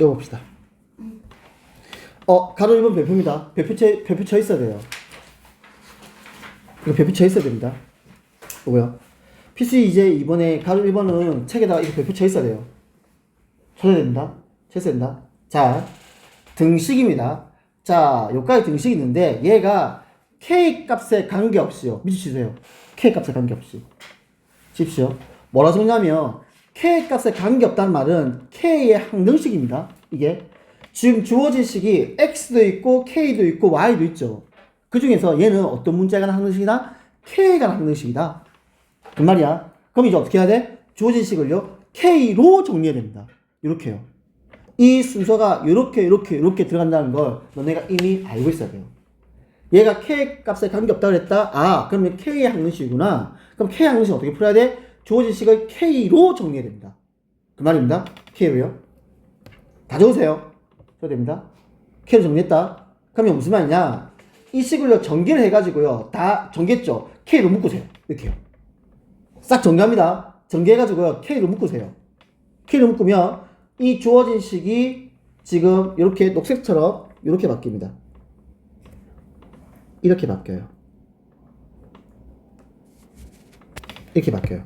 이거 봅시다. 가로 1번 별표입니다. 별표 쳐 있어야 돼요. 이거 별표 쳐 있어야 됩니다. 이거요. 필수 이제 이번에 가로 1번은 책에다가 이거 별표 쳐 있어야 돼요. 쳐야 됩니다. 쳐야 된다. 자, 등식입니다. 자, 여기까지 등식이 있는데 얘가 K 값에 관계없이요. 밑주세요. K 값에 관계없이. 집시오. 뭐라 적냐면 K 값에 관계없다는 말은 K의 항등식입니다. 이게 지금 주어진 식이 X도 있고 K도 있고 Y도 있죠. 그 중에서 얘는 어떤 문자에 관한 항등식이다? K에 관한 항등식이다. 그 말이야. 그럼 이제 어떻게 해야 돼? 주어진 식을요 K로 정리해야 됩니다. 이렇게요. 이 순서가 이렇게 들어간다는 걸 너네가 이미 알고 있어야 돼요. 얘가 K 값에 관계없다 그랬다. 아, 그러면 K의 항등식이구나. 그럼 K의 항등식 어떻게 풀어야 돼? 주어진 식을 K로 정리해야 됩니다. 그 말입니다. K로요. 다 적으세요. 써야 됩니다. K로 정리했다. 그러면 무슨 말이냐? 이 식을요 전개를 해가지고요 다 정개했죠. K로 묶으세요. 이렇게요. 싹 정리합니다. 전개해가지고요 K로 묶으세요. K로 묶으면 이 주어진 식이 지금 이렇게 녹색처럼 이렇게 바뀝니다. 이렇게 바뀌어요. 이렇게 바뀌어요.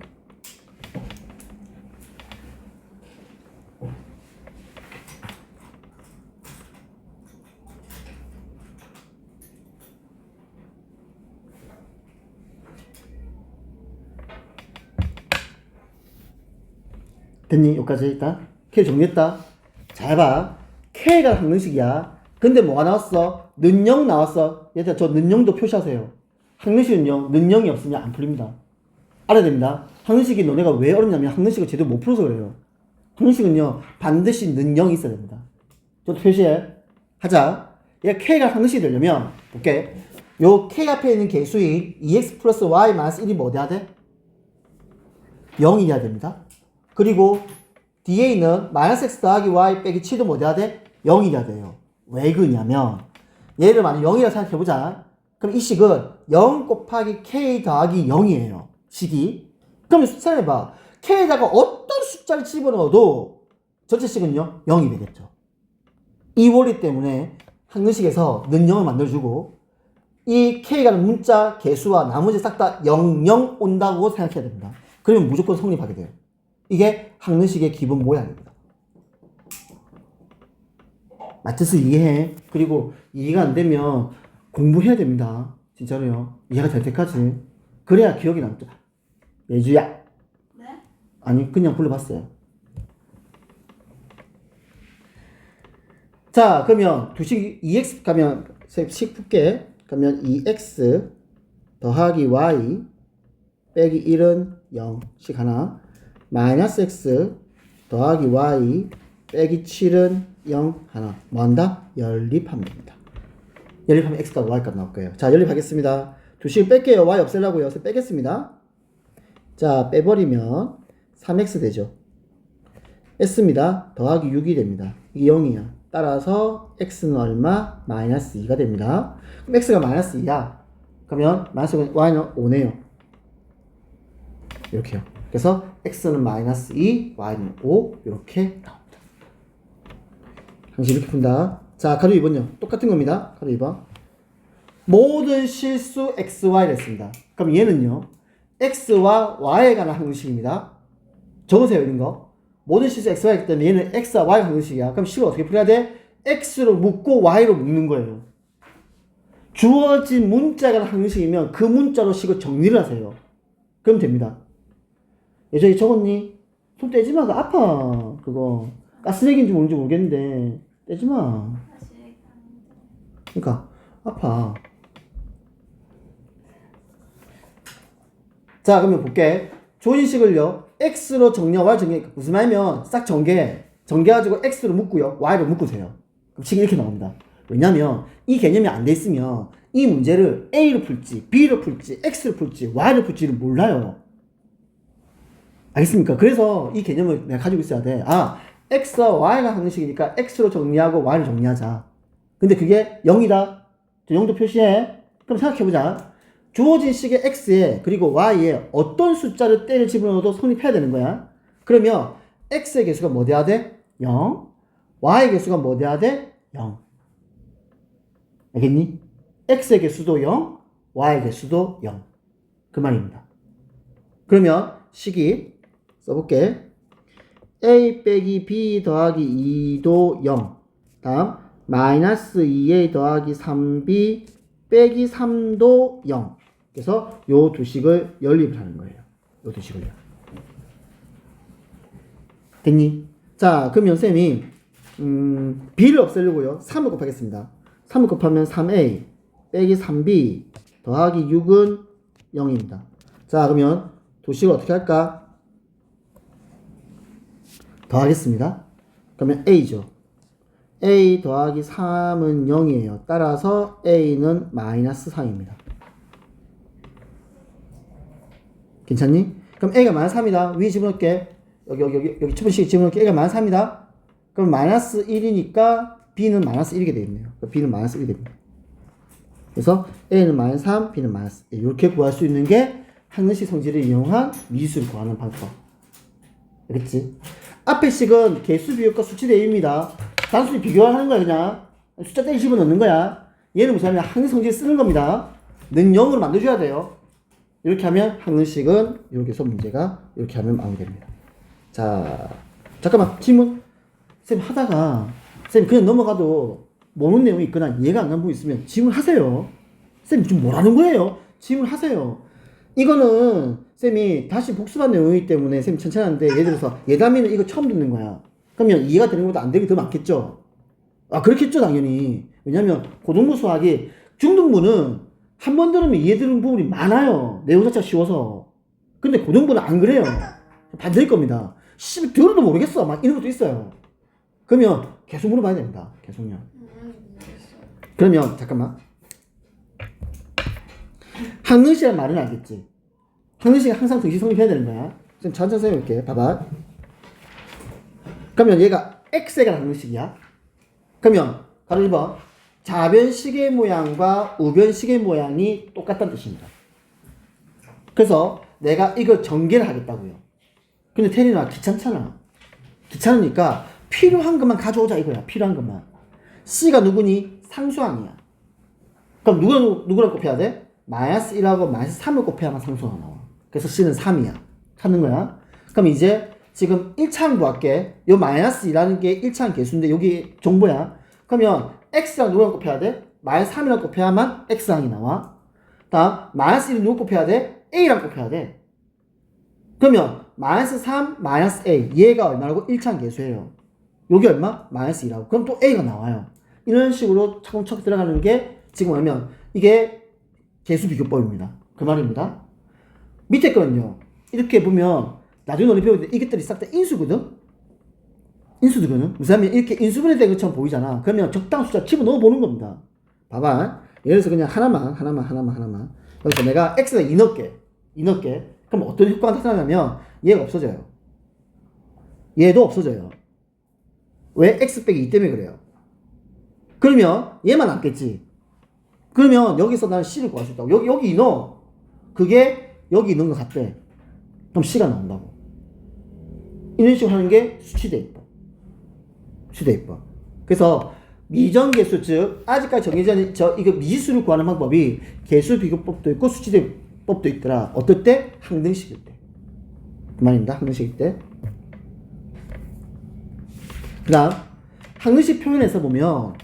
됐니? 여기까지 일단 K 정리했다. 잘 봐. K가 항등식이야. 근데 뭐가 나왔어? 는영 나왔어. 얘들아 저 는영도 표시하세요. 항등식은요 는영이 없으면 안 풀립니다. 알아야 됩니다. 항등식이 너네가 왜 어렵냐면 항등식을 제대로 못 풀어서 그래요. 항등식은요 반드시 는영이 있어야 됩니다. 저도 표시해. 하자. 얘가 K가 항등식이 되려면 볼게. 요 K 앞에 있는 개수인 2x 플러스 y 마이너스 1이 뭐 돼야 돼? 0이어야 됩니다. 그리고 뒤에 있는 마이너스 x 더하기 y 빼기 7도 뭐 돼야 돼? 0이어야 돼요. 왜 그러냐면 얘를 만약 0이라고 생각해보자. 그럼 이 식은 0 곱하기 k 더하기 0이에요. 식이. 그럼 숫자를 해봐. k에다가 어떤 숫자를 집어넣어도 전체 식은요 0이 되겠죠. 이 원리 때문에 항등식에서 는 0을 만들어주고 이 k라는 문자 개수와 나머지 싹 다 00 온다고 생각해야 됩니다. 그러면 무조건 성립하게 돼요. 이게 항등식의 기본 모양입니다. 마트스 이해해. 그리고 이해가 안 되면 공부해야 됩니다. 진짜로요. 이해가 될 때까지. 그래야 기억이 남죠. 예주야. 네? 아니 그냥 불러봤어요. 자 그러면 두식 2x 가면 식 풀게. 그러면 2x 더하기 y 빼기 1은 0씩 하나. 마이너스 x 더하기 y 빼기 7은 0 하나. 뭐한다? 연립하면 됩니다. 연립하면 x값 y값 나올 거예요. 자 연립하겠습니다. 두식 뺄게요. y 없애려고요. 그래서 빼겠습니다. 자 빼버리면 3x 되죠. s입니다. 더하기 6이 됩니다. 이게 0이야. 따라서 x는 얼마? 마이너스 2가 됩니다. 그럼 x가 마이너스 2야. 그러면 마이너스 y는 5네요. 이렇게요. 그래서 x는 마이너스 2, y는 5 이렇게 나옵니다. 항상 이렇게 푼다. 자 가로 2번요. 똑같은 겁니다. 가로 2번. 모든 실수 xy를 했습니다. 그럼 얘는요. x와 y에 관한 항등식입니다. 적으세요. 이런 거. 모든 실수 xy이기 때문에 얘는 x와 y 항등식이야. 그럼 식을 어떻게 풀어야 돼? x로 묶고 y로 묶는 거예요. 주어진 문자가 관한 항등식이면 그 문자로 식을 정리를 하세요. 그럼 됩니다. 예전에 적었니? 손 떼지 마. 그거 아파. 그거. 가스레기인지 뭔지 모르겠는데. 떼지 마. 다시 그러니까 아파. 자 그러면 볼게. 조인식을요 x로 정리하고 y 정리. 무슨 말이면 싹 정리해가지고 x로 묶고요 y로 묶으세요. 그럼 식이 이렇게 나옵니다. 왜냐면 이 개념이 안 돼 있으면 이 문제를 a로 풀지 b로 풀지 x로 풀지 y로 풀지를 몰라요. 알겠습니까? 그래서 이 개념을 내가 가지고 있어야 돼. 아 x와 y가 항등식이니까 x로 정리하고 y로 정리하자. 근데 그게 0이다. 0도 표시해. 그럼 생각해보자. 주어진 식의 x에 그리고 y에 어떤 숫자를 때를 집어넣어도 성립해야 되는 거야. 그러면 x의 개수가 뭐 돼야 돼? 0, y의 개수가 뭐 돼야 돼? 0. 알겠니? x의 개수도 0, y의 개수도 0. 그 말입니다. 그러면 식이 써볼게. a 빼기 b 더하기 2도 0. 다음 마이너스 2a 더하기 3b 빼기 3도 0. 그래서 요 두 식을 연립을 하는 거예요. 요 두 식을요. 됐니? 자, 그러면 쌤이 b를 없애려고요. 3을 곱하겠습니다. 3을 곱하면 3a 빼기 3b 더하기 6은 0입니다. 자, 그러면 두 식을 어떻게 할까? 더하겠습니다. 그러면 a죠. a 더하기 3은 0이에요. 따라서 a는 마이너스 4입니다. 괜찮니? 그럼 a가 마이너스 3이다. 위에 집어넣을게. 여기 첫 번째 집어넣을게. a가 마이너스 3이다. 그럼 마이너스 1이니까 b는 마이너스 1이게 되겠네요. b는 마이너스 1이 됩니다. 그래서 a는 마이너스 3, b는 마이너스 1. 이렇게 구할 수 있는 게 항등식 성질을 이용한 미수를 구하는 방법. 알겠지? 앞에 식은 개수 비율과 수치 대입니다. 단순히 비교하는 거야, 그냥. 숫자 떼기 집어넣는 거야. 얘는 무슨 하면 항등식 성질 쓰는 겁니다. 는 0으로 만들어줘야 돼요. 이렇게 하면 항등식은 이렇게 해서 문제가 이렇게 하면 마무리됩니다. 자, 잠깐만 질문. 쌤 하다가 쌤 그냥 넘어가도 모르는 내용이 있거나 이해가 안 가는 부분이 있으면 질문하세요. 쌤 지금 뭐라는 거예요? 질문하세요. 이거는 쌤이 다시 복습한 내용이기 때문에 쌤 천천히 하는데 예를 들어서 예담이는 이거 처음 듣는 거야. 그러면 이해가 되는 것보다 안 되는 게 더 많겠죠? 아 그렇겠죠 당연히. 왜냐면 고등부 수학이 중등부는 한 번 들으면 이해되는 부분이 많아요. 내용 자체가 쉬워서. 근데 고등부는 안 그래요. 반대일 겁니다. 들어도 모르겠어. 막 이런 것도 있어요. 그러면 계속 물어봐야 됩니다. 계속요. 그러면 잠깐만. 항등식이란 말은 알겠지? 항등식은 항상 등식 성립해야 되는 거야. 좀 천천히 설명할게. 봐봐. 그러면 얘가 x가 항등식이야. 그러면 가로 1번 좌변 시계 모양과 우변 시계 모양이 똑같다는 뜻입니다. 그래서 내가 이걸 전개를 하겠다고요. 근데 태린아 귀찮잖아. 귀찮으니까 필요한 것만 가져오자 이거야. 필요한 것만. C가 누구니? 상수항이야. 그럼 누구랑 곱해야 돼? 마이너스 1하고 마이너스 3을 곱해야만 상수항 나와. 그래서 C는 3이야. 찾는 거야. 그럼 이제 지금 1차항 구할게. 요 마이너스 2라는 게 1차항 개수인데 여기 정보야. 그러면 X랑 누구랑 곱해야 돼? 마이너스 3이랑 곱해야만 X항이 나와. 다음 마이너스 1을 누구 곱해야 돼? A랑 곱해야 돼. 그러면 마이너스 3, 마이너스 A 얘가 얼마라고? 1차항 개수예요. 여기 얼마? 마이너스 2라고. 그럼 또 A가 나와요. 이런 식으로 차곡차곡 들어가는 게 지금 뭐냐면 이게 개수 비교법입니다. 그 말입니다. 밑에 거는요. 이렇게 보면 나중에 너네 배울 때 이것들이 싹 다 인수거든? 인수거든? 무슨 말이면 이렇게 인수분해 된 것처럼 보이잖아. 그러면 적당한 숫자 집어넣어 보는 겁니다. 봐봐. 예를 들어서 그냥 하나만. 여기서 내가 x가 2 넣을게. 그럼 어떤 효과가 나타나냐면 얘가 없어져요. 얘도 없어져요. 왜? x 빼기 2 때문에 그래요. 그러면 얘만 남겠지. 그러면 여기서 나는 c를 구할 수 있다고. 여기 2 넣어. 그게 여기 있는 것 같대. 그럼 c가 나온다고. 이런 식으로 하는 게 수치대입법. 그래서 미정개수 즉 아직까지 정해져 있는 이거 미지수를 구하는 방법이 개수 비교법도 있고 수치대입법도 있더라. 어떨 때? 항등식일 때. 그 말입니다. 항등식일 때. 그 다음 항등식 표현에서 보면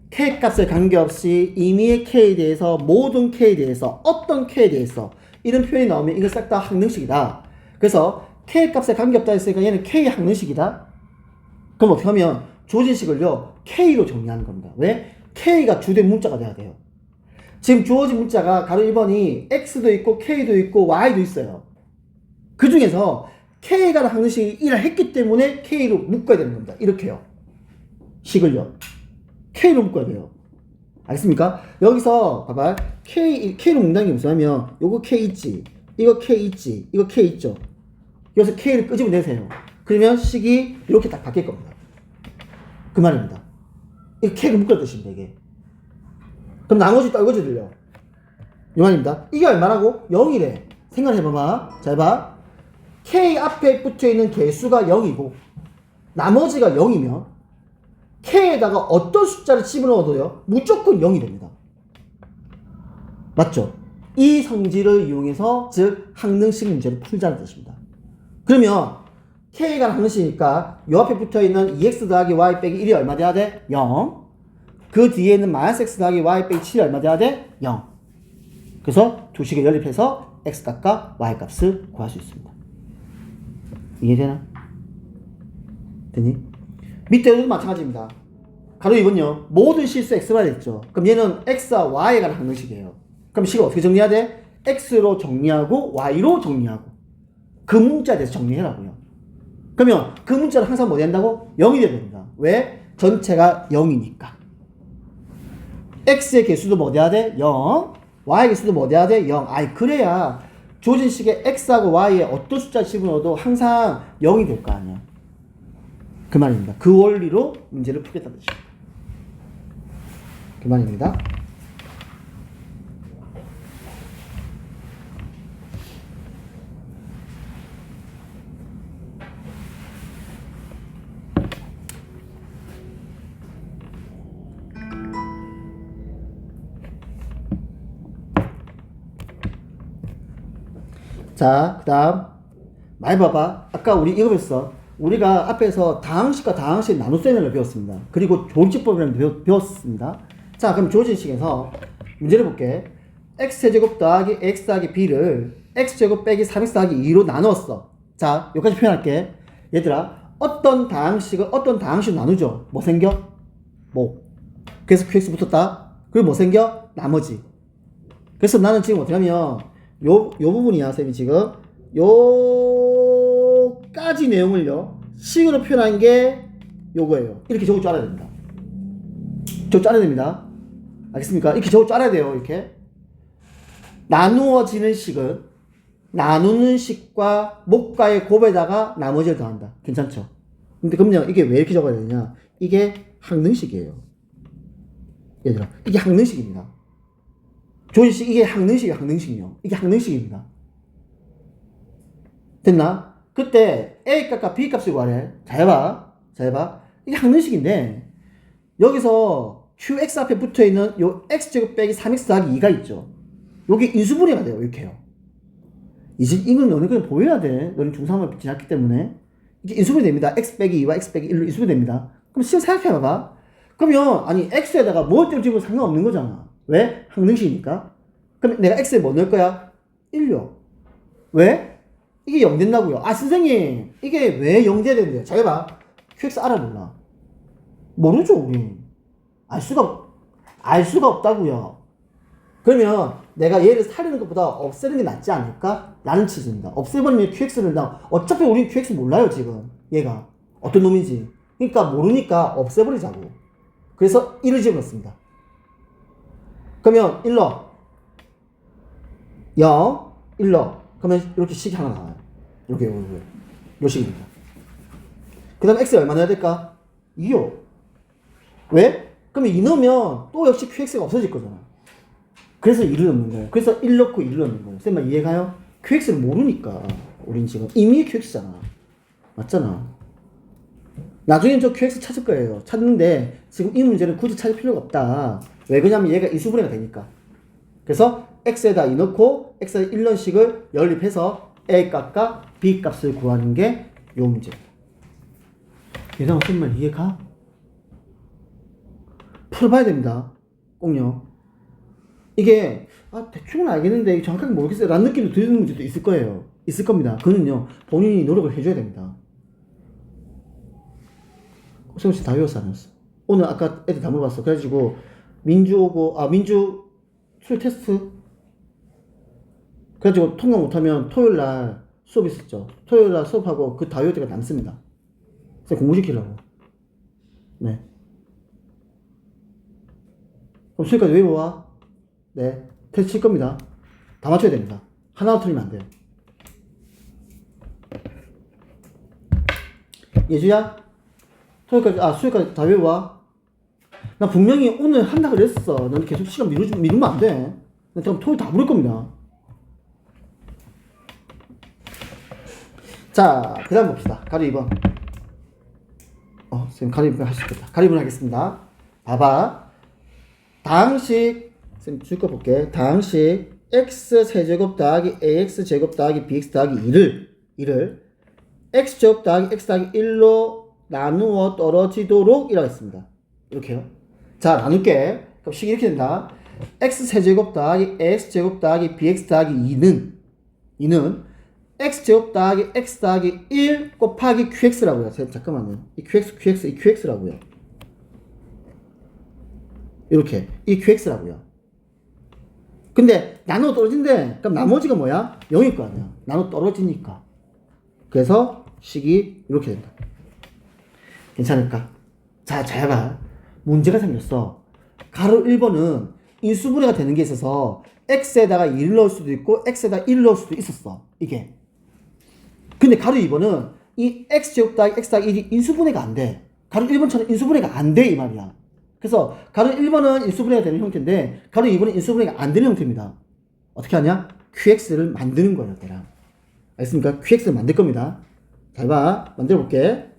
k 값에 관계없이 임의의 k에 대해서 모든 k에 대해서 어떤 k에 대해서 이런 표현이 나오면 이거 싹 다 항등식이다. 그래서 k 값에 관계없다 했으니까 얘는 k 항등식이다. 그럼 어떻게 하면 주어진식을요 k로 정리하는 겁니다. 왜? k가 주된 문자가 돼야 돼요. 지금 주어진 문자가 가로 1번이 x도 있고 k도 있고 y도 있어요. 그 중에서 k가 항등식이 1을 했기 때문에 k로 묶어야 되는 겁니다. 이렇게요. 식을요. k로 묶어야 돼요. 알겠습니까? 여기서 봐봐. k로 묶는다는 게 무슨 하면 요거 k 있지. 이거 k 있지. 이거 k 있죠. 여기서 k를 끄집어내세요. 그러면 식이 이렇게 딱 바뀔 겁니다. 그 말입니다. 이 k를 묶을 뜻입니다. 이게. 그럼 나머지 떨궈져들려. 이 말입니다. 이게 얼마라고? 0이래. 생각해봐봐. 잘 봐. k 앞에 붙어있는 개수가 0이고 나머지가 0이면 k에다가 어떤 숫자를 집어넣어도요 무조건 0이 됩니다. 맞죠? 이 성질을 이용해서 즉 항능식 문제를 풀자는 뜻입니다. 그러면 k가 항능식이니까 요 앞에 붙어있는 2x 더하기 y 빼기 1이 얼마 돼야 돼? 0. 그 뒤에 있는 마이너스 x 더하기 y 빼기 7이 얼마 돼야 돼? 0. 그래서 두 식을 연립해서 x 값과 y 값을 구할 수 있습니다. 이해되나? 되니? 밑에도 마찬가지입니다. 가로 2번요. 모든 실수 x가 됐죠. 그럼 얘는 x와 y에 관한 항능식이에요. 그럼 식을 어떻게 정리해야 돼? x로 정리하고 y로 정리하고 그 문자에 대해서 정리해라고요. 그러면 그 문자는 항상 뭐 된다고? 0이 돼야 됩니다. 왜? 전체가 0이니까. x의 개수도 뭐 돼야 돼? 0. y의 개수도 뭐 돼야 돼? 0. 아이 그래야 조진식의 x하고 y에 어떤 숫자 집어넣어도 항상 0이 될 거 아니야. 그 말입니다. 그 원리로 문제를 풀겠다는 뜻입니다. 그 말입니다. 자, 그 다음 많이 봐봐. 아까 우리 이거 배웠어. 우리가 앞에서 다항식과 다항식 나눗셈을 배웠습니다. 그리고 조직법이라는 배웠습니다. 자, 그럼 조진식에서 문제를 볼게. x제곱 더하기 x 더하기 b를 x제곱 빼기 3x 더하기 2로 나눴어. 자, 여기까지 표현할게. 얘들아, 어떤 다항식을 어떤 다항식으로 나누죠? 뭐 생겨? 뭐. 그래서 qx 붙었다. 그리고 뭐 생겨? 나머지. 그래서 나는 지금 어떻게 하면 요 부분이야, 쌤이 지금. 요까지 내용을요, 식으로 표현한 게 요거예요. 이렇게 적을 줄 알아야 됩니다. 적을 줄 알아야 됩니다. 알겠습니까? 이렇게 적을 줄 알아야 돼요, 이렇게. 나누어지는 식은 나누는 식과 목과의 곱에다가 나머지를 더한다. 괜찮죠? 근데 그럼요, 이게 왜 이렇게 적어야 되냐? 이게 항능식이에요. 얘들아, 이게 항능식입니다. 조인식 이게 항능식이요. 이게 항능식입니다. 됐나? 그때 A 값과 B 값을 구하래. 잘 봐. 이게 항능식인데 여기서 QX 앞에 붙어있는 요 X제곱 빼기 3X 더하기 2가 있죠. 요게 인수분해가 돼요. 이렇게요. 이제 이건 너네 그냥 보여야 돼. 너네 중3을 지났기 때문에. 이게 인수분해 됩니다. X 빼기 2와 X 빼기 1로 인수분해 됩니다. 그럼 시험 생각해봐봐. 그러면 아니 X에다가 뭘 떼어주면 상관없는 거잖아. 왜? 항능식이니까. 그럼 내가 X에 뭐 넣을 거야? 1요. 왜? 이게 0 된다고요. 아 선생님 이게 왜 0 돼야 되는데요? 잘 봐. QX 알아 몰라? 모르죠 우리. 알 수가 없다고요. 그러면 내가 얘를 살리는 것보다 없애는 게 낫지 않을까? 라는 취지입니다. 없애버리면 QX를 어차피 우리는 QX 몰라요 지금. 얘가 어떤 놈인지. 그러니까 모르니까 없애버리자고. 그래서 1을 집어넣습니다. 그러면 1로 0, 1로 그러면 이렇게 식이 하나 나와요. 이렇게 요 식입니다. 그 다음에 x가 얼마 넣어야 될까? 2요. 왜? 그러면 2 넣으면 또 역시 qx가 없어질 거잖아. 그래서 2를 넣는 거예요. 그래서 1 넣고 2를 넣는 거예요. 쌤말 이해가요? qx를 모르니까 우린 지금 이미 qx잖아. 맞잖아. 나중엔 저 qx 찾을 거예요. 찾는데 지금 이 문제는 굳이 찾을 필요가 없다. 왜 그러냐면 얘가 인수분해가 되니까. 그래서 x에다 2 넣고 x에다 1 넣은 식을 연립해서 a 값과 b 값을 구하는 게 요 문제입니다. 얘들아 쌤말 이해가? 풀어봐야 됩니다. 꼭요. 이게 대충은 알겠는데 정확하게 모르겠어요 라는 느낌도 드는 문제도 있을 거예요. 있을 겁니다. 그는요 본인이 노력을 해줘야 됩니다. 쌤씨 다 외웠어 안 외웠어? 오늘 아까 애들 다 물어봤어. 그래가지고 민주 수요 테스트 그래가지고 통과 못하면 토요일날 수업 있었죠. 토요일날 수업하고 그 다 외울 때가 남습니다. 쌤 공부시키려고. 네. 그럼 수요일까지 외워와. 네. 테스트 칠 겁니다. 다 맞춰야 됩니다. 하나 틀리면 안 돼요. 예주야? 수요일까지 다 외워와. 나 분명히 오늘 한다 그랬어. 넌 계속 시간 미루면 안 돼. 나 그럼 토요일 다 부를 겁니다. 자, 그 다음 봅시다. 가로 2번. 선생님 가리분 할 수 있겠다. 가리분 하겠습니다. 봐봐. 다항식, 선생님 줄 거 볼게. 다항식 x세제곱 더하기 ax제곱 더하기 bx 더하기 2를 x제곱 더하기 x 더하기 1로 나누어 떨어지도록 이라고 했습니다. 이렇게요. 자, 나눌게. 그럼 식이 이렇게 된다. x세제곱 더하기 ax제곱 더하기 bx 더하기 2는 x제곱 더하기 x 더하기 1 곱하기 qx라고요. 잠깐만요. 이 qx, 이 qx라고요. 이렇게. 이 qx라고요. 근데 나눠 떨어진대. 그럼 나머지가 뭐야? 0일 거 아니야. 나눠 떨어지니까. 그래서 식이 이렇게 된다. 괜찮을까? 자, 잘 봐. 문제가 생겼어. 가로 1번은 인수분해가 되는 게 있어서 x에다가 1을 넣을 수도 있고 x에다가 1을 넣을 수도 있었어. 이게. 근데 가로 2번은 이 x제곱 더하기 x 더하기 1이 인수분해가 안 돼. 가로 1번처럼 인수분해가 안 돼 이 말이야. 그래서 가로 1번은 인수분해가 되는 형태인데 가로 2번은 인수분해가 안 되는 형태입니다. 어떻게 하냐? qx를 만드는 거예요. 얘랑. 알겠습니까? qx를 만들 겁니다. 잘 봐. 만들어 볼게.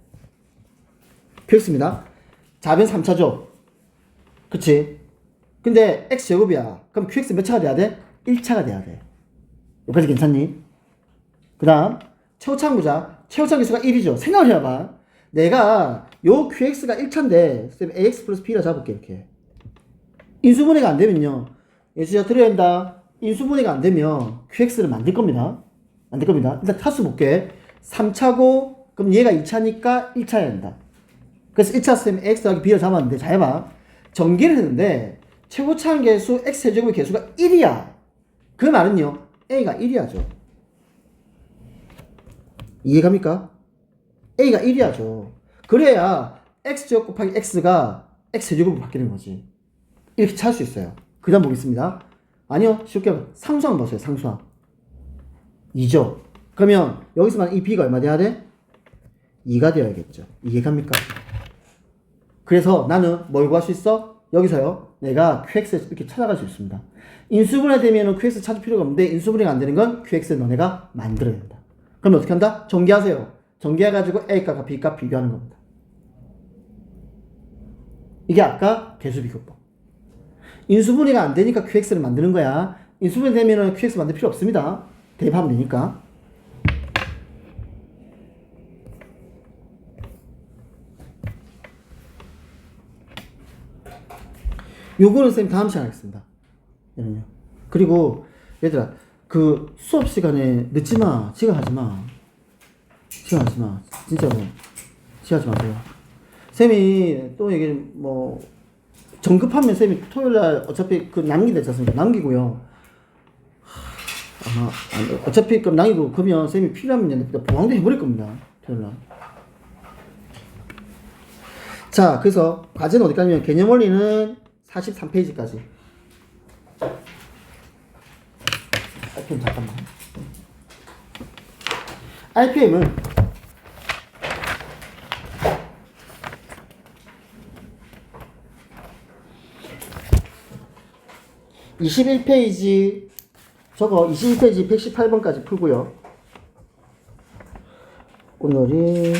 qx입니다. 좌변 3차죠. 그치? 근데 x제곱이야. 그럼 qx 몇 차가 돼야 돼? 1차가 돼야 돼. 여기까지 괜찮니? 그 다음 최고차항 보자. 최고차항 개수가 1이죠. 생각을 해봐. 내가 요 qx가 1차인데 ax 플러스 b라 잡을게. 이렇게 인수분해가 안 되면요, 이거 진짜 들어야 된다. 인수분해가 안 되면 qx를 만들 겁니다. 일단 타수 볼게. 3차고 그럼 얘가 2차니까 1차여야 된다. 그래서 1차 쌤 x 더하기 b를 잡았는데 잘 해봐. 전개를 했는데 최고차항 개수 x제곱의 개수가 1이야. 그 말은요, a가 1이야죠. 이해갑니까? a가 1이야죠. 그래야 x제곱 곱하기 x가 x제곱으로 바뀌는 거지. 이렇게 찾을 수 있어요. 그 다음 보겠습니다. 아니요, 쉽게 상수항 보세요. 상수항 2죠. 그러면 여기서만 이 b가 얼마 돼야 돼? 2가 되어야겠죠. 이해갑니까? 그래서 나는 뭘 구할 수 있어? 여기서요, 내가 qx를 이렇게 찾아갈 수 있습니다. 인수분해 되면 qx 찾을 필요가 없는데 인수분해가 안 되는 건 qx를 너네가 만들어야 된다. 그럼 어떻게 한다? 전개하세요. 전개해가지고 a값과 b값 비교하는 겁니다. 이게 아까 개수비교법. 인수분해가 안 되니까 qx를 만드는 거야. 인수분해 되면 qx 만들 필요 없습니다. 대입하면 되니까. 요거는 쌤 다음 시간에 하겠습니다. 얘는요. 그리고 얘들아, 그 수업 시간에 늦지 마. 지각하지 마. 진짜로. 지각하지 마세요. 쌤이 또 이게 뭐 정급하면 쌤이 토요일날 어차피 그 남기되지 않습니까? 남기고요. 어차피 그럼 남기고 그러면 쌤이 필요하면 보강도 해버릴 겁니다. 토요일날. 자, 그래서 과제는 어디까지면 개념 원리는 43페이지까지. RPM 잠깐만. RPM은 (21페이지) 저거 22페이지 118번까지 풀고요. 오늘이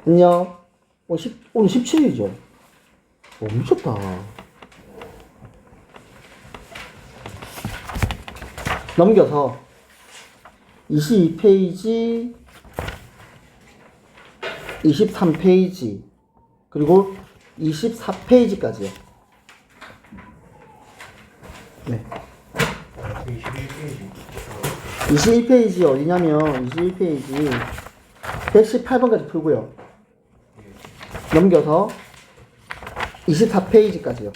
안녕. 오늘 17일이죠. 미쳤다. 넘겨서 22페이지, 23페이지, 그리고 24페이지까지요. 네. 21페이지 어디냐면 21페이지 118번까지 풀고요. 넘겨서 24페이지까지요.